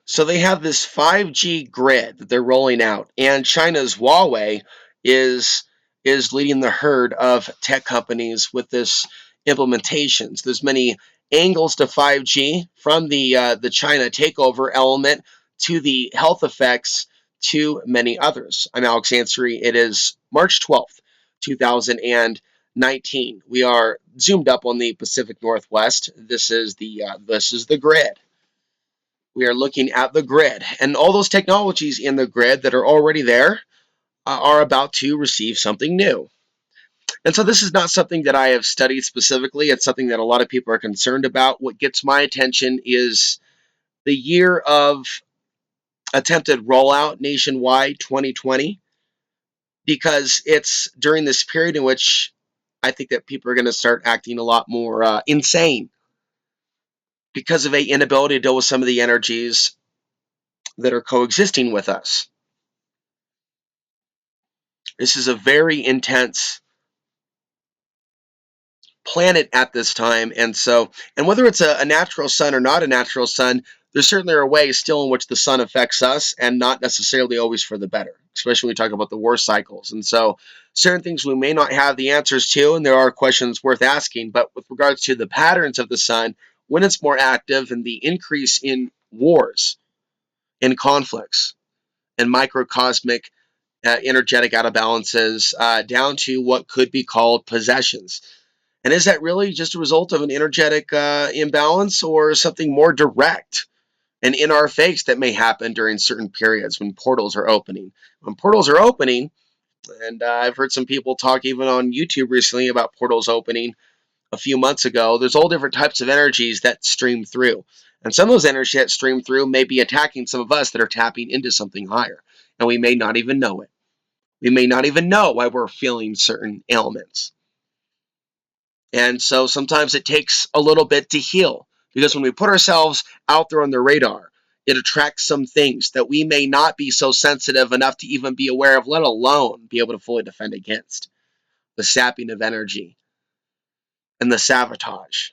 So they have this 5G grid that they're rolling out, and China's Huawei is is leading the herd of tech companies with this implementations. There's many angles to 5G, from the China takeover element to the health effects to many others. I'm Alex Ansary. It is March 12th, 2019. We are zoomed up on the Pacific Northwest. This is the grid. We are looking at the grid, and all those technologies in the grid that are already there are about to receive something new. And so this is not something that I have studied specifically. It's something that a lot of people are concerned about. What gets my attention is the year of attempted rollout nationwide, 2020, because it's during this period in which I think that people are going to start acting a lot more insane because of an inability to deal with some of the energies that are coexisting with us. This is a very intense planet at this time, and whether it's a natural sun or not a natural sun, there certainly are ways still in which the sun affects us, and not necessarily always for the better, especially when we talk about the war cycles. And so certain things we may not have the answers to, and there are questions worth asking. But with regards to the patterns of the sun, when it's more active, and the increase in wars, in conflicts, and microcosmic energetic out of balances, down to what could be called possessions. And is that really just a result of an energetic imbalance, or something more direct and in our face that may happen during certain periods when portals are opening? When portals are opening, and I've heard some people talk even on YouTube recently about portals opening a few months ago, there's all different types of energies that stream through. And some of those energies that stream through may be attacking some of us that are tapping into something higher. And we may not even know it. We may not even know why we're feeling certain ailments. And so sometimes it takes a little bit to heal, because when we put ourselves out there on the radar, it attracts some things that we may not be so sensitive enough to even be aware of, let alone be able to fully defend against. The sapping of energy and the sabotage.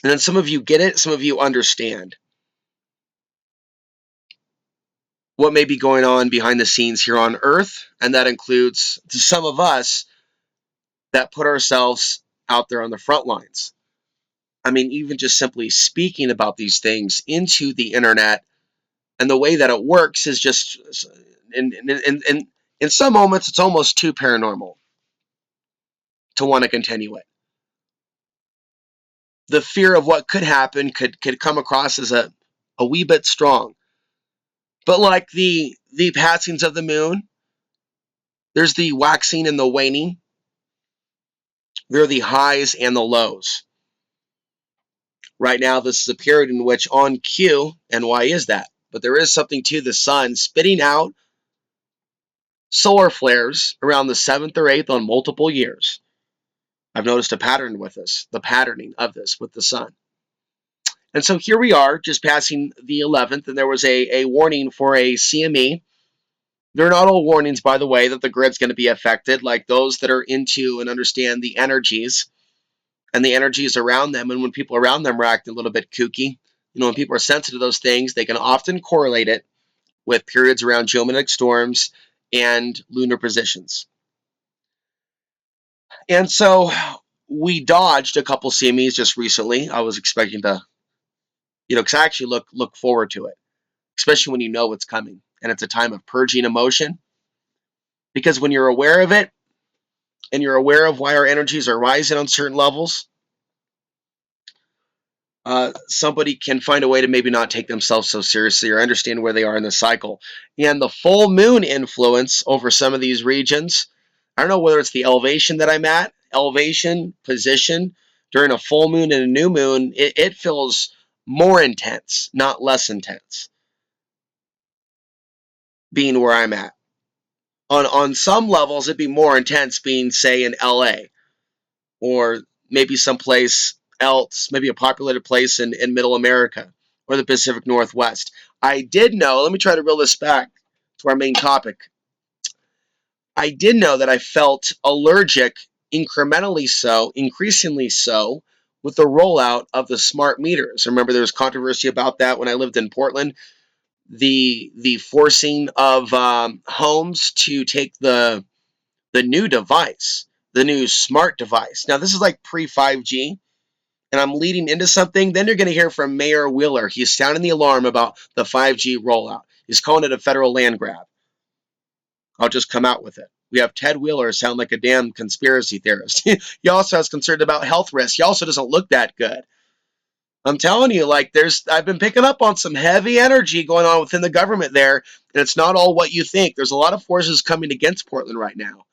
And then some of you get it, some of you understand what may be going on behind the scenes here on Earth, and that includes to some of us that put ourselves out there on the front lines. I mean, even just simply speaking about these things into the internet, and the way that it works is just, in some moments, it's almost too paranormal to want to continue it. The fear of what could happen could come across as a wee bit strong. But like the passings of the moon, there's the waxing and the waning. There are the highs and the lows. Right now, this is a period in which on cue, and why is that? But there is something to the sun spitting out solar flares around the 7th or 8th on multiple years. I've noticed a pattern with this, the patterning of this with the sun. And so here we are, just passing the 11th, and there was a warning for a CME. They're not all warnings, by the way, that the grid's going to be affected, like those that are into and understand the energies and the energies around them. And when people around them are acting a little bit kooky, when people are sensitive to those things, they can often correlate it with periods around geomagnetic storms and lunar positions. And so we dodged a couple CMEs just recently. I was expecting to, because I actually look forward to it, especially when you know what's coming. And it's a time of purging emotion. Because when you're aware of it, and you're aware of why our energies are rising on certain levels, somebody can find a way to maybe not take themselves so seriously, or understand where they are in the cycle. And the full moon influence over some of these regions, I don't know whether it's the elevation that I'm at, elevation, position, during a full moon and a new moon, it feels more intense, not less intense, being where I'm at. On some levels, it'd be more intense being, say, in LA, or maybe someplace else, maybe a populated place in Middle America or the Pacific Northwest. I did know, let me try to reel this back to our main topic. I did know that I felt allergic, incrementally so, increasingly so, with the rollout of the smart meters. Remember, there was controversy about that when I lived in Portland. The forcing of homes to take the new device, the new smart device. Now, this is like pre 5G, and I'm leading into something. Then you're going to hear from Mayor Wheeler. He's sounding the alarm about the 5G rollout. He's calling it a federal land grab. I'll just come out with it. We have Ted Wheeler sound like a damn conspiracy theorist. He also has concern about health risks. He also doesn't look that good. I'm telling you, like I've been picking up on some heavy energy going on within the government there, and it's not all what you think. There's a lot of forces coming against Portland right now.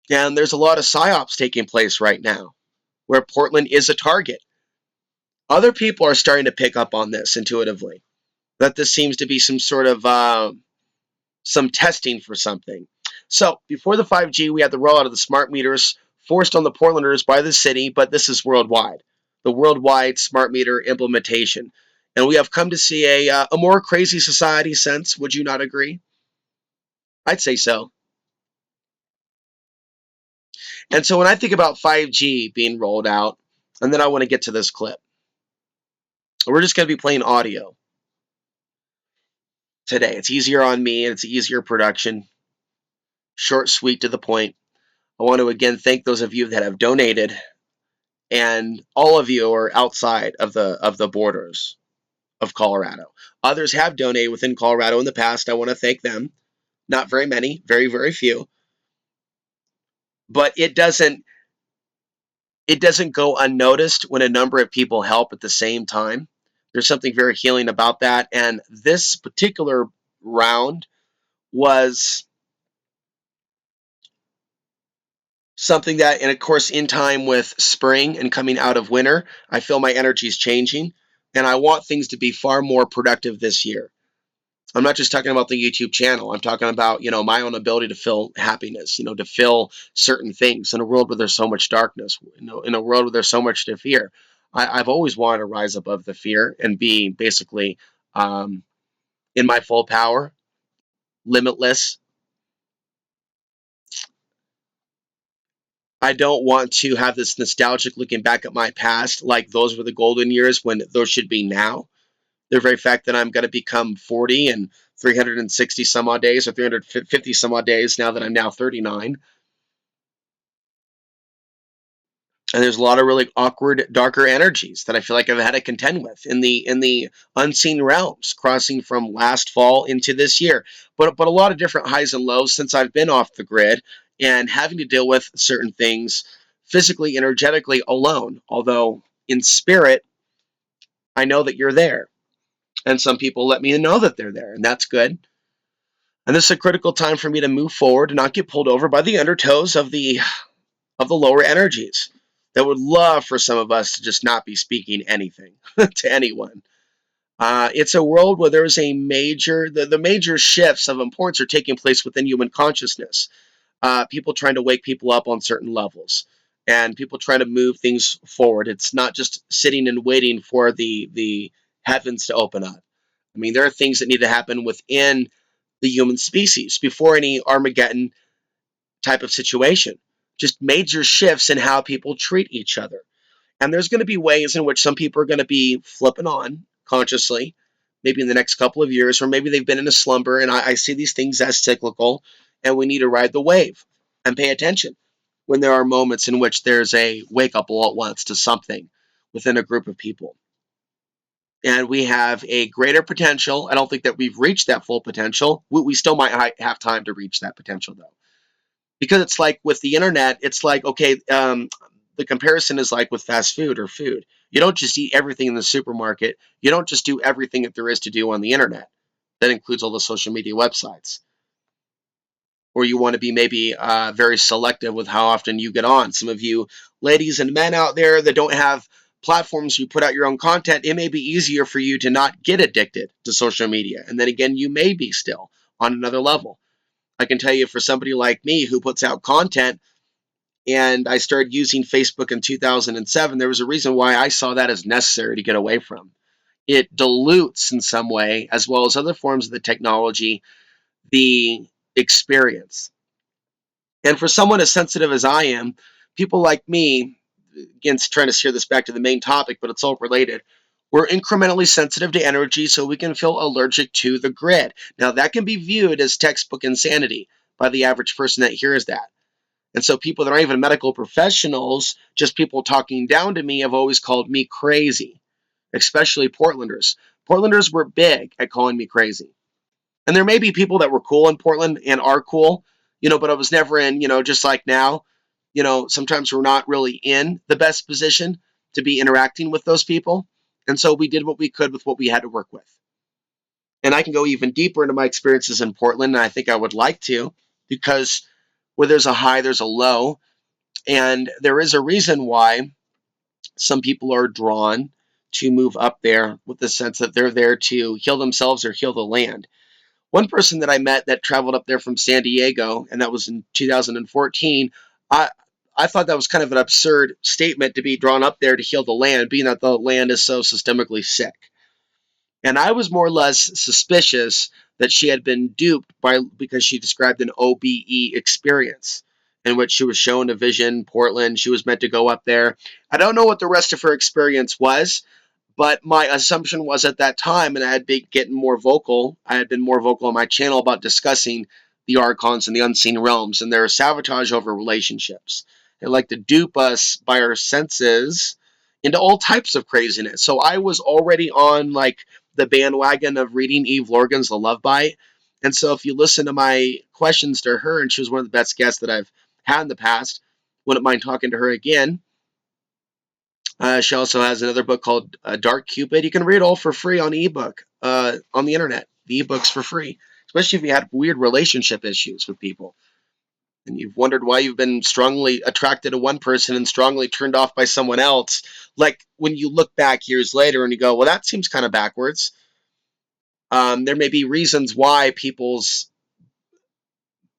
And there's a lot of psyops taking place right now where Portland is a target. Other people are starting to pick up on this intuitively, that this seems to be some sort of some testing for something. So before the 5G, we had the rollout of the smart meters forced on the Portlanders by the city, but this is worldwide. The worldwide smart meter implementation. And we have come to see a more crazy society since. Would you not agree? I'd say so. And so when I think about 5G being rolled out, and then I want to get to this clip, we're just going to be playing audio today. It's easier on me, and it's easier production. Short, sweet, to the point. I want to again thank those of you that have donated, and all of you are outside of the borders of Colorado. Others have donated within Colorado in the past. I want to thank them. Not very many, very, very few. But it doesn't go unnoticed when a number of people help at the same time. There's something very healing about that. And this particular round was something that, and of course, in time with spring and coming out of winter, I feel my energy is changing. And I want things to be far more productive this year. I'm not just talking about the YouTube channel. I'm talking about, my own ability to feel happiness, to feel certain things in a world where there's so much darkness, in a world where there's so much to fear. I've always wanted to rise above the fear and be basically in my full power, limitless. I don't want to have this nostalgic looking back at my past like those were the golden years when those should be now. The very fact that I'm going to become 40 and 360 some odd days or 350 some odd days now that I'm now 39. And there's a lot of really awkward, darker energies that I feel like I've had to contend with in the unseen realms, crossing from last fall into this year. But a lot of different highs and lows since I've been off the grid and having to deal with certain things physically, energetically alone. Although in spirit, I know that you're there, and some people let me know that they're there, and that's good. And this is a critical time for me to move forward and not get pulled over by the undertows of the lower energies that would love for some of us to just not be speaking anything to anyone. It's a world where there's the major shifts of importance are taking place within human consciousness. People trying to wake people up on certain levels, and people trying to move things forward. It's not just sitting and waiting for the heavens to open up. I mean, there are things that need to happen within the human species before any Armageddon type of situation. Just major shifts in how people treat each other. And there's going to be ways in which some people are going to be flipping on consciously, maybe in the next couple of years, or maybe they've been in a slumber. And I see these things as cyclical, and we need to ride the wave and pay attention when there are moments in which there's a wake up all at once to something within a group of people. And we have a greater potential. I don't think that we've reached that full potential. We still might have time to reach that potential, though. Because it's like with the internet, it's like, okay, the comparison is like with fast food or food. You don't just eat everything in the supermarket. You don't just do everything that there is to do on the internet. That includes all the social media websites. Or you want to be maybe very selective with how often you get on. Some of you ladies and men out there that don't have platforms you put out your own content, it may be easier for you to not get addicted to social media. And then again, you may be still on another level. I can tell you for somebody like me who puts out content, and I started using Facebook in 2007, there was a reason why I saw that as necessary to get away from. It dilutes in some way, as well as other forms of the technology, the experience. And for someone as sensitive as I am, people like me, again, trying to steer this back to the main topic, but it's all related. We're incrementally sensitive to energy, so we can feel allergic to the grid. Now, that can be viewed as textbook insanity by the average person that hears that. And so people that aren't even medical professionals, just people talking down to me, have always called me crazy, especially Portlanders. Portlanders were big at calling me crazy. And there may be people that were cool in Portland and are cool, but I was never in, just like now, sometimes we're not really in the best position to be interacting with those people. And so we did what we could with what we had to work with. And I can go even deeper into my experiences in Portland, and I think I would like to, because where there's a high, there's a low. And there is a reason why some people are drawn to move up there, with the sense that they're there to heal themselves or heal the land. One person that I met that traveled up there from San Diego, and that was in 2014, I I thought that was kind of an absurd statement to be drawn up there to heal the land, being that the land is so systemically sick. And I was more or less suspicious that she had been duped because she described an OBE experience in which she was shown a vision, Portland. She was meant to go up there. I don't know what the rest of her experience was, but my assumption was at that time, and I had been getting more vocal. I had been more vocal on my channel about discussing the archons and the unseen realms and their sabotage over relationships. They like to dupe us by our senses into all types of craziness. So I was already on like the bandwagon of reading Eve Lorgan's The Love Bite. And so if you listen to my questions to her, and she was one of the best guests that I've had in the past, wouldn't mind talking to her again. She also has another book called Dark Cupid. You can read all for free on ebook on the internet. The ebook's for free, especially if you had weird relationship issues with people and you've wondered why you've been strongly attracted to one person and strongly turned off by someone else. Like when you look back years later and you go, well, that seems kind of backwards. There may be reasons why people's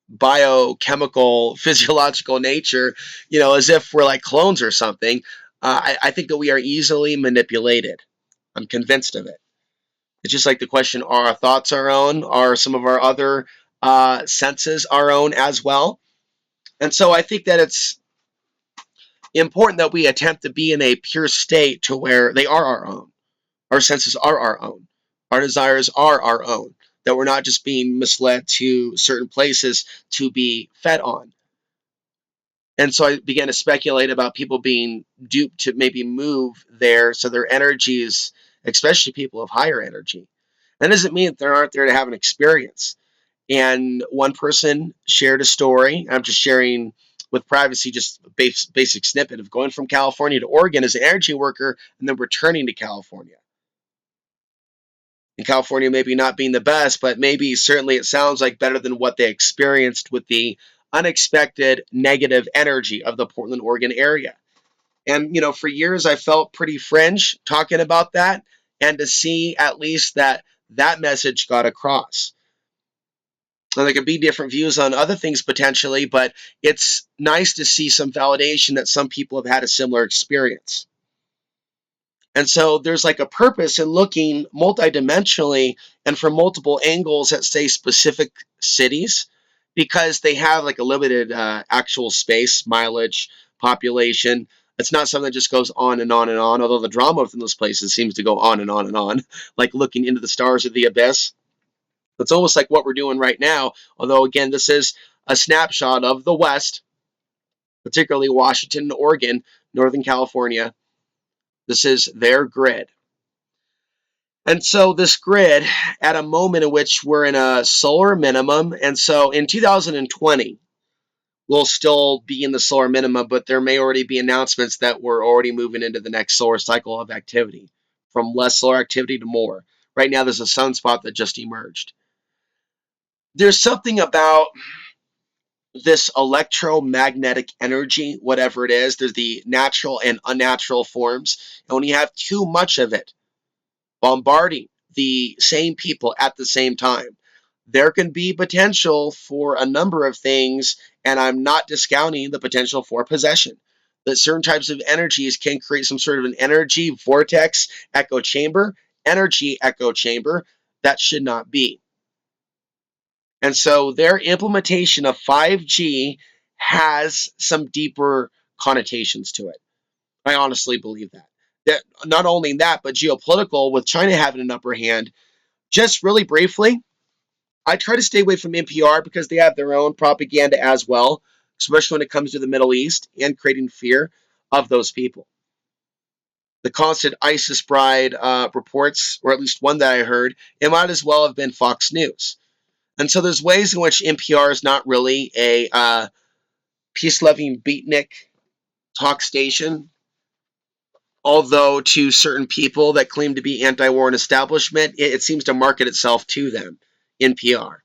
biochemical, physiological nature, as if we're like clones or something. I think that we are easily manipulated. I'm convinced of it. It's just like the question, are our thoughts our own? Are some of our other senses our own as well? And so I think that it's important that we attempt to be in a pure state to where they are our own. Our senses are our own. Our desires are our own. That we're not just being misled to certain places to be fed on. And so I began to speculate about people being duped to maybe move there so their energies, especially people of higher energy. That doesn't mean that they aren't there to have an experience. And one person shared a story. I'm just sharing with privacy, just a basic snippet of going from California to Oregon as an energy worker and then returning to California. In California, maybe not being the best, but maybe certainly it sounds like better than what they experienced with the unexpected negative energy of the Portland, Oregon area. And, for years I felt pretty fringe talking about that, and to see at least that message got across. And there could be different views on other things potentially, but it's nice to see some validation that some people have had a similar experience. And so there's like a purpose in looking multidimensionally and from multiple angles at, say, specific cities, because they have like a limited actual space, mileage, population. It's not something that just goes on and on and on, although the drama within those places seems to go on and on and on, like looking into the stars of the abyss. It's almost like what we're doing right now, although, again, this is a snapshot of the West, particularly Washington and Oregon, Northern California. This is their grid. And so this grid, at a moment in which we're in a solar minimum, and so in 2020, we'll still be in the solar minimum, but there may already be announcements that we're already moving into the next solar cycle of activity, from less solar activity to more. Right now, there's a sunspot that just emerged. There's something about this electromagnetic energy, whatever it is, there's the natural and unnatural forms. And when you have too much of it bombarding the same people at the same time, there can be potential for a number of things, and I'm not discounting the potential for possession. That certain types of energies can create some sort of an energy vortex, echo chamber, energy echo chamber that should not be. And so their implementation of 5G has some deeper connotations to it. I honestly believe that. That not only that, but geopolitical, with China having an upper hand. Just really briefly, I try to stay away from NPR because they have their own propaganda as well, especially when it comes to the Middle East and creating fear of those people. The constant ISIS bride reports, or at least one that I heard, it might as well have been Fox News. And so there's ways in which NPR is not really a peace-loving beatnik talk station, although to certain people that claim to be anti-war and establishment, it seems to market itself to them, NPR.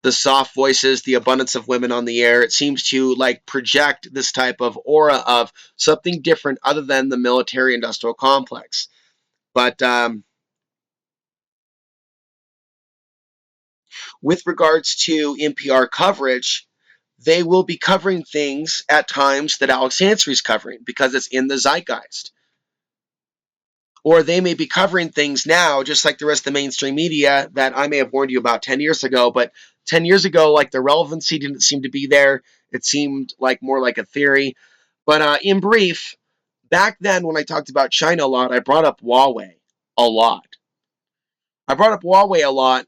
The soft voices, the abundance of women on the air, it seems to like project this type of aura of something different other than the military industrial complex. But with regards to NPR coverage, they will be covering things at times that Alex Ansary is covering because it's in the zeitgeist. Or they may be covering things now, just like the rest of the mainstream media that I may have warned you about 10 years ago. But 10 years ago, like the relevancy didn't seem to be there. It seemed like more like a theory. But in brief, back then when I talked about China a lot, I brought up Huawei a lot. I brought up Huawei a lot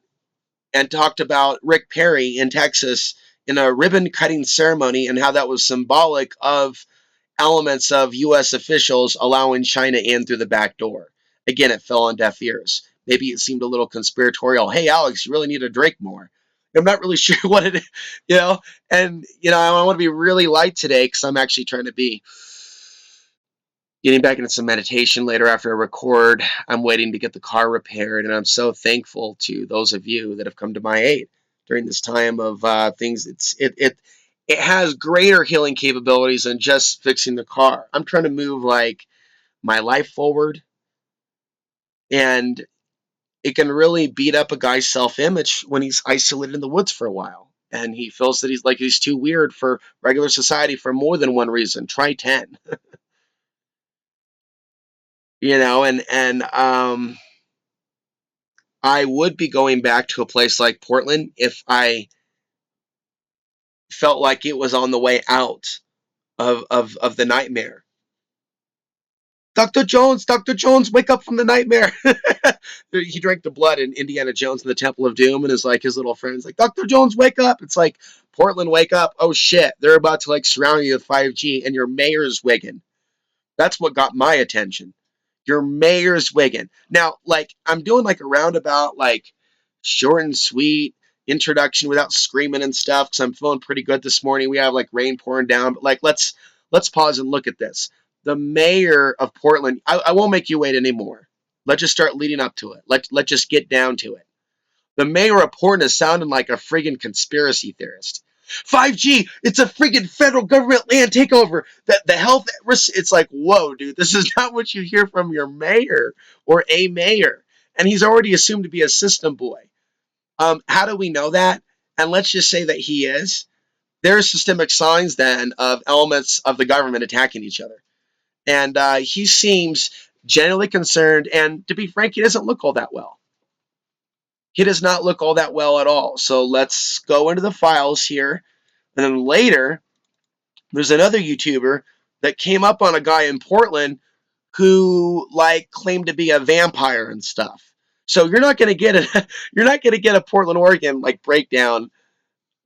and talked about Rick Perry in Texas in a ribbon cutting ceremony and how that was symbolic of elements of U.S. officials allowing China in through the back door. Again, it fell on deaf ears. Maybe it seemed a little conspiratorial. Hey, Alex, you really need to drink more. I'm not really sure what it is, you know. And I want to be really light today because I'm actually trying to be getting back into some meditation later after I record. I'm waiting to get the car repaired, and I'm so thankful to those of you that have come to my aid during this time of things. It has greater healing capabilities than just fixing the car. I'm trying to move like my life forward, and it can really beat up a guy's self-image when he's isolated in the woods for a while and he feels that he's too weird for regular society for more than one reason. Try 10. And I would be going back to a place like Portland if I felt like it was on the way out of the nightmare. Dr. Jones, wake up from the nightmare. He drank the blood in Indiana Jones in the Temple of Doom, and is like his little friend's like, Dr. Jones, wake up. It's like, Portland, wake up. Oh shit, they're about to like surround you with 5G, and your mayor's wigging. That's what got my attention. Your mayor's wigging. Now, like, I'm doing like a roundabout, like, short and sweet introduction without screaming and stuff because I'm feeling pretty good this morning. We have like rain pouring down, but like, let's pause and look at this. The mayor of Portland. I won't make you wait anymore. Let's just start leading up to it. Let's just get down to it. The mayor of Portland is sounding like a friggin' conspiracy theorist. 5G, it's a friggin' federal government land takeover. The health risk, it's like, whoa, dude, this is not what you hear from your mayor or a mayor. And he's already assumed to be a system boy. How do we know that? And let's just say that he is. There are systemic signs then of elements of the government attacking each other. And he seems genuinely concerned. And to be frank, he doesn't look all that well. He does not look all that well at all. So let's go into the files here. And then later, there's another YouTuber that came up on a guy in Portland who like claimed to be a vampire and stuff. So you're not going to get a you're not going to get a Portland, Oregon like breakdown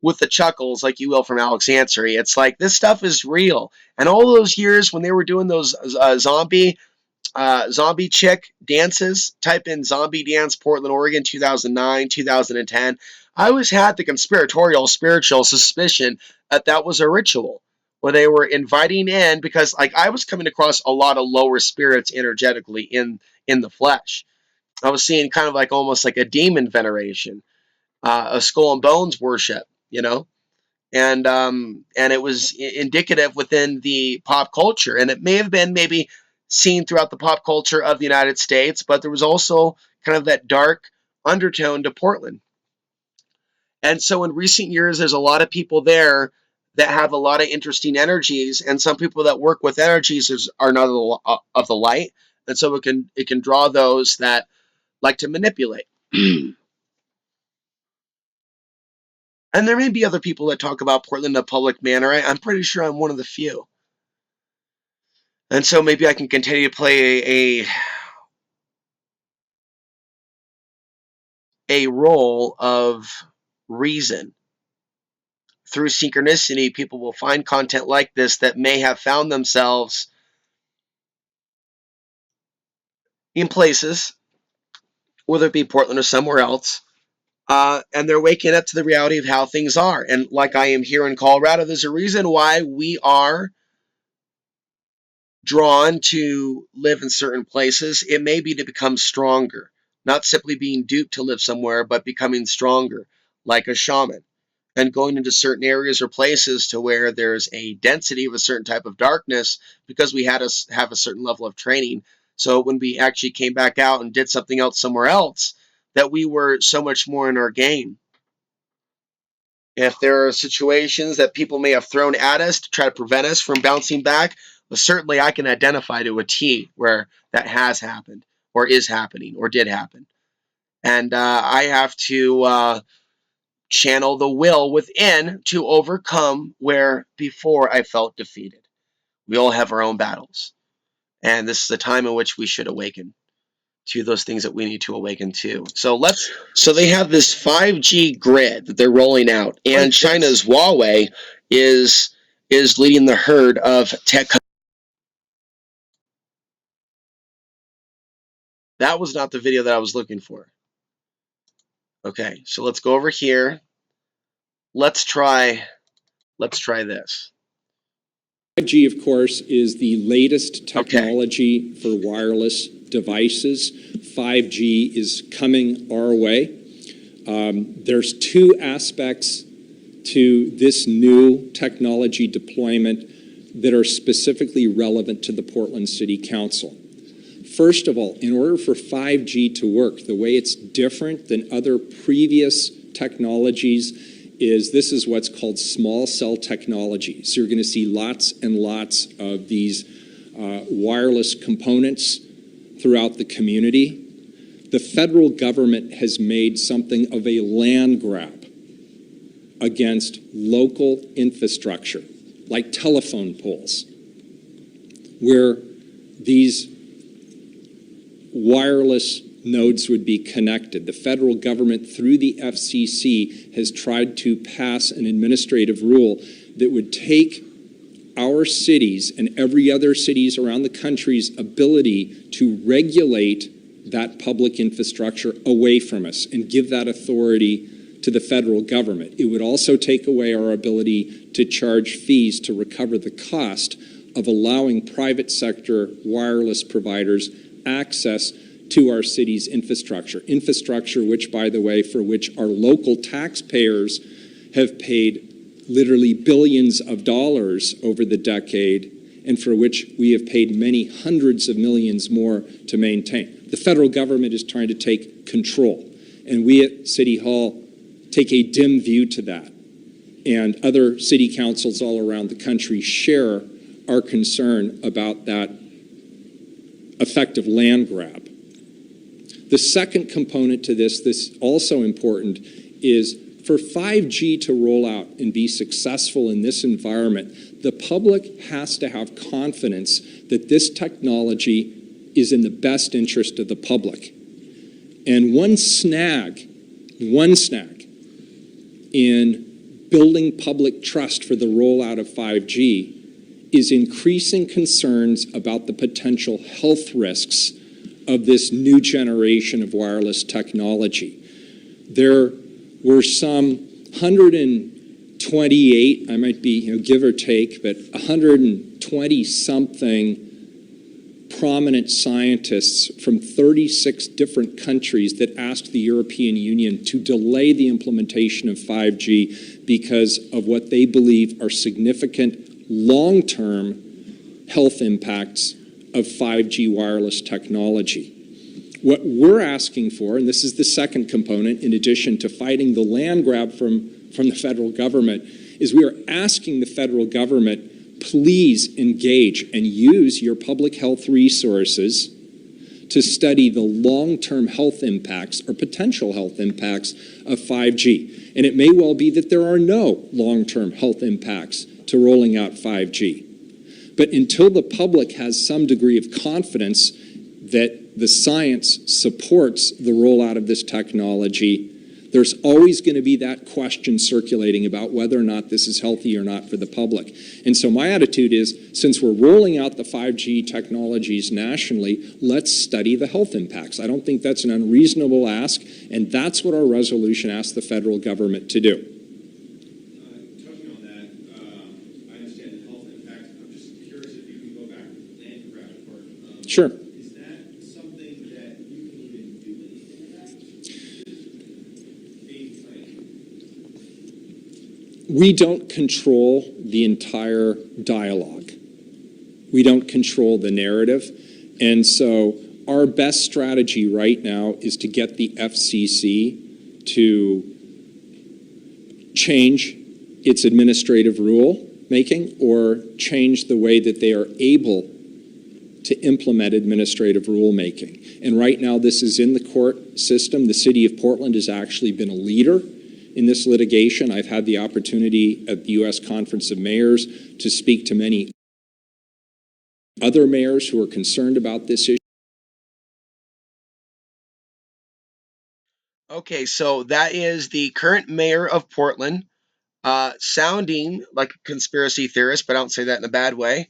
with the chuckles like you will from Alex Ansary. It's like this stuff is real. And all those years when they were doing those zombie chick dances. Type in zombie dance Portland, Oregon, 2009, 2010. I always had the conspiratorial, spiritual suspicion that that was a ritual where they were inviting in because, like, I was coming across a lot of lower spirits energetically in the flesh. I was seeing kind of like almost like a demon veneration, a skull and bones worship, and it was indicative within the pop culture, and it may have been maybe seen throughout the pop culture of the United States, but there was also kind of that dark undertone to Portland. And so in recent years, there's a lot of people there that have a lot of interesting energies, and some people that work with energies are not of the light, and so it can draw those that like to manipulate. And there may be other people that talk about Portland in a public manner. I'm pretty sure I'm one of the few. And so maybe I can continue to play a role of reason. Through synchronicity, people will find content like this that may have found themselves in places, whether it be Portland or somewhere else, and they're waking up to the reality of how things are. And like I am here in Colorado, there's a reason why we are drawn to live in certain places. It may be to become stronger, not simply being duped to live somewhere, but becoming stronger, like a shaman, and going into certain areas or places to where there's a density of a certain type of darkness because we had to have a certain level of training. So when we actually came back out and did something else somewhere else, that we were so much more in our game. If there are situations that people may have thrown at us to try to prevent us from bouncing back, well, certainly I can identify to a T where that has happened or is happening or did happen. And I have to channel the will within to overcome where before I felt defeated. We all have our own battles. And this is the time in which we should awaken to those things that we need to awaken to. So they have this 5G grid that they're rolling out, and China's Huawei is leading the herd of tech. That was not the video that I was looking for. Okay, so let's go over here. Let's try this. 5G, of course, is the latest technology for wireless devices. 5G is coming our way. There's two aspects to this new technology deployment that are specifically relevant to the Portland City Council. First of all, in order for 5G to work, the way it's different than other previous technologies is this is what's called small cell technology. So you're going to see lots and lots of these wireless components throughout the community. The federal government has made something of a land grab against local infrastructure, like telephone poles, where these wireless nodes would be connected. The federal government, through the FCC, has tried to pass an administrative rule that would take our cities and every other cities around the country's ability to regulate that public infrastructure away from us and give that authority to the federal government. It would also take away our ability to charge fees to recover the cost of allowing private sector wireless providers access to our city's infrastructure which, by the way, for which our local taxpayers have paid literally billions of dollars over the decade, and for which we have paid many hundreds of millions more to maintain. The federal government is trying to take control, and we at City Hall take a dim view to that. And other city councils all around the country share our concern about that effective land grab. The second component to this also important, is for 5G to roll out and be successful in this environment, the public has to have confidence that this technology is in the best interest of the public. And one snag in building public trust for the rollout of 5G is increasing concerns about the potential health risks of this new generation of wireless technology. There were some 128, I might be, give or take, but 120 something prominent scientists from 36 different countries that asked the European Union to delay the implementation of 5G because of what they believe are significant long-term health impacts of 5G wireless technology. What we're asking for, and this is the second component in addition to fighting the land grab from the federal government, is we are asking the federal government, please engage and use your public health resources to study the long-term health impacts or potential health impacts of 5G. And it may well be that there are no long-term health impacts to rolling out 5G. But until the public has some degree of confidence that the science supports the rollout of this technology, there's always going to be that question circulating about whether or not this is healthy or not for the public. And so my attitude is, since we're rolling out the 5G technologies nationally, let's study the health impacts. I don't think that's an unreasonable ask, and that's what our resolution asks the federal government to do. Touching on that, I understand the health impacts. I'm just curious if you can go back to the land grab part. Sure. Is that something that you can even do anything about? Being claimed. We don't control the entire dialogue. We don't control the narrative. And so our best strategy right now is to get the FCC to change its administrative rule making or change the way that they are able to implement administrative rulemaking. And right now this is in the court system. The city of Portland has actually been a leader in this litigation. I've had the opportunity at the U.S. Conference of Mayors to speak to many other mayors who are concerned about this issue. Okay, so that is the current mayor of Portland, sounding like a conspiracy theorist, but I don't say that in a bad way,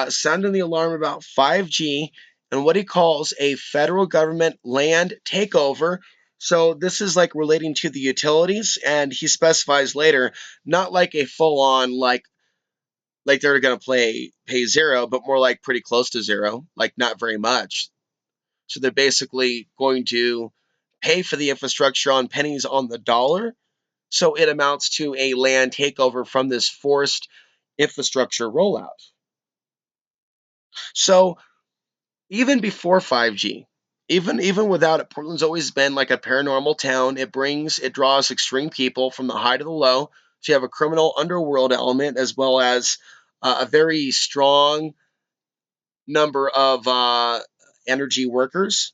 sounding the alarm about 5G and what he calls a federal government land takeover. So this is like relating to the utilities, and he specifies later, not like a full-on like they're going to pay zero, but more like pretty close to zero, like not very much. So they're basically going to pay for the infrastructure on pennies on the dollar. So it amounts to a land takeover from this forced infrastructure rollout. So even before 5G, even without it, Portland's always been like a paranormal town. It draws extreme people from the high to the low. So you have a criminal underworld element as well as a very strong number of energy workers,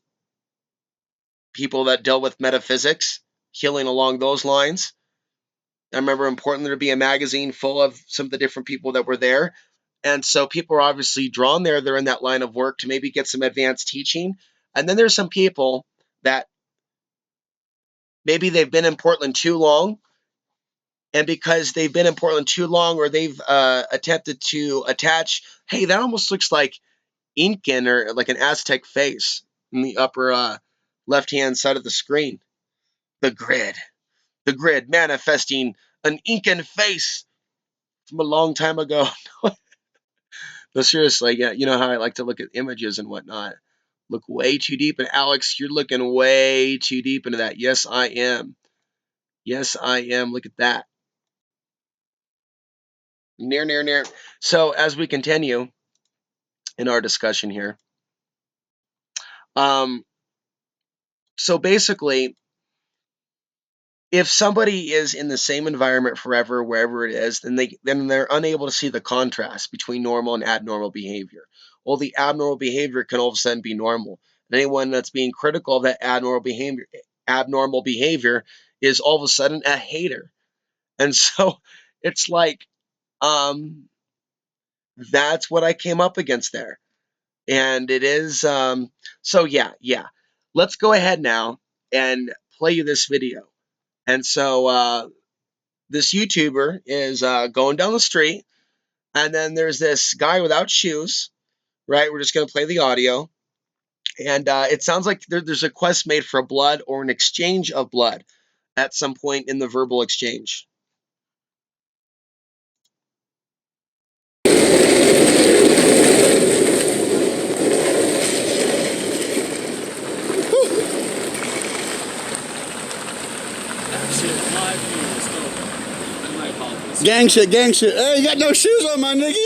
people that deal with metaphysics, healing along those lines. I remember in Portland there'd be a magazine full of some of the different people that were there. And so people are obviously drawn there. They're in that line of work to maybe get some advanced teaching. And then there's some people that maybe they've been in Portland too long. And because they've been in Portland too long, or they've attempted to attach, hey, that almost looks like Incan or like an Aztec face in the upper left-hand side of the screen. The grid. The grid manifesting an Incan face from a long time ago. But seriously, yeah, you know how I like to look at images and whatnot. Look way too deep. And Alex, you're looking way too deep into that. Yes, I am. Yes, I am. Look at that. Near, near, near. So as we continue in our discussion here, um, so basically, if somebody is in the same environment forever, wherever it is, then they're unable to see the contrast between normal and abnormal behavior. Well, the abnormal behavior can all of a sudden be normal. And anyone that's being critical of that abnormal behavior is all of a sudden a hater. And so it's like um, that's what I came up against there. And it is so yeah. Let's go ahead now and play you this video. And so this YouTuber is going down the street, and then there's this guy without shoes, right? We're just going to play the audio. And it sounds like there's a quest made for blood or an exchange of blood at some point in the verbal exchange. Gang shit, gang shit. Hey, you got no shoes on, my nigga.